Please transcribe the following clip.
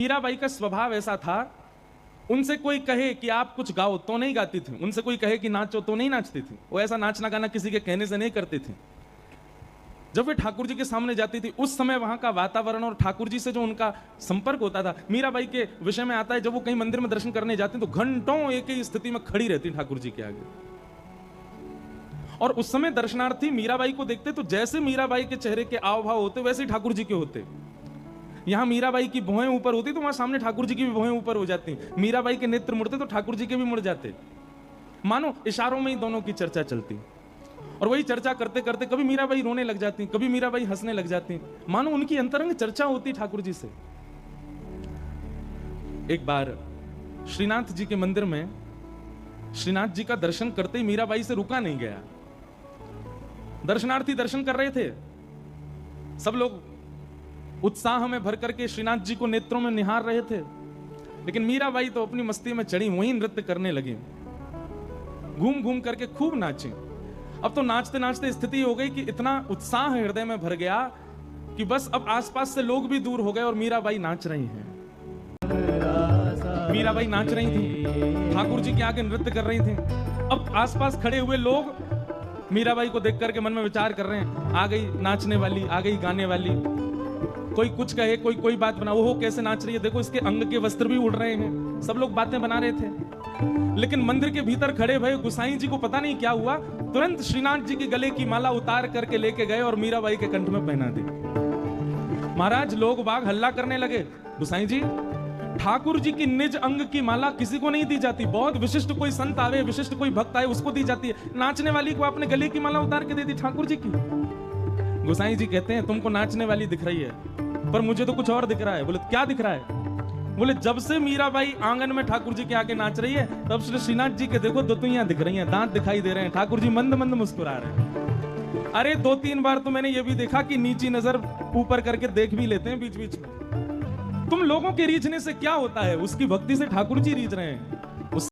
मीराबाई का स्वभाव ऐसा था, उनसे कोई कहे कि आप कुछ गाओ तो नहीं गाती थी, उनसे कोई कहे कि नाचो तो नहीं नाचती थी। वो ऐसा नाचना गाना किसी के कहने से नहीं करती थी। जब वे ठाकुर जी के सामने जाती थी, उस समय वहां का वातावरण और ठाकुर जी से जो उनका संपर्क होता था, मीराबाई के विषय में आता है, जब वो कहीं मंदिर में दर्शन करने जाती तो घंटों एक ही स्थिति में खड़ी रहती ठाकुर जी के आगे। और उस समय दर्शनार्थी मीराबाई को देखते तो जैसे मीराबाई के चेहरे के आव भाव होते वैसे ही ठाकुर जी के होते। यहां मीराबाई की भौहें ऊपर होती तो वहां सामने ठाकुर जी की भी भौहें ऊपर हो जाती। मीराबाई के नेत्र मुड़ते तो ठाकुर जी के भी मुड़ जाते। मानो इशारों में ही दोनों की चर्चा चलती। और वही चर्चा करते करते कभी मीराबाई रोने लग जाती, कभी मीराबाई हंसने लग जाती, मानो उनकी अंतरंग चर्चा होती ठाकुर जी से। एक बार श्रीनाथ जी के मंदिर में श्रीनाथ जी का दर्शन करते ही मीराबाई से रुका नहीं गया। दर्शनार्थी दर्शन कर रहे थे, सब लोग उत्साह में भर करके श्रीनाथ जी को नेत्रों में निहार रहे थे, लेकिन मीराबाई तो अपनी मस्ती में चढ़ी वहीं नृत्य करने लगी, घूम घूम करके खूब नाची। अब तो नाचते नाचते स्थिति हो गई कि इतना उत्साह हृदय में भर गया कि बस अब आसपास से लोग भी दूर हो गए और मीराबाई नाच रही हैं। मीराबाई नाच रही थी, ठाकुर जी के आगे नृत्य कर रही थी। अब आसपास खड़े हुए लोग मीराबाई को देख करके मन में विचार कर रहे हैं, आ गई नाचने वाली, आ गई गाने वाली। कोई कुछ कहे, कोई कोई बात बना, वो कैसे नाच रही है, देखो इसके अंग के वस्त्र भी उड़ रहे हैं। सब लोग बातें बना रहे थे, लेकिन मंदिर के भीतर खड़े भये गुसाई जी को पता नहीं क्या हुआ, तुरंत श्रीनाथ जी के गले की माला उतार करके लेके गए और मीराबाई के कंठ में पहना दी। महाराज लोग बाग हल्ला करने लगे, गुसाई जी ठाकुर जी की निज अंग की माला किसी को नहीं दी जाती, बहुत विशिष्ट कोई संत आवे, विशिष्ट कोई भक्त आए उसको दी जाती है, नाचने वाली को आपने गले की माला उतार के दे दी ठाकुर जी की। गुसाई जी कहते हैं तुमको नाचने वाली दिख रही है, पर मुझे तो कुछ और दिख रहा है। बोले क्या दिख रहा है? बोले जब से मीराबाई आंगन में ठाकुर जी के आगे नाच रही है, तब से श्रीनाथ जी के देखो दुतुइयां दिख रही हैं, दांत दिखाई दे रहे हैं, ठाकुर जी मंद मंद मुस्कुरा रहे हैं। अरे 2-3 बार तो मैंने ये भी देखा कि नीची नजर ऊपर करके देख भी लेते हैं बीच बीच में। तुम लोगों के रीझने से क्या होता है, उसकी भक्ति से ठाकुर जी रीझ रहे हैं।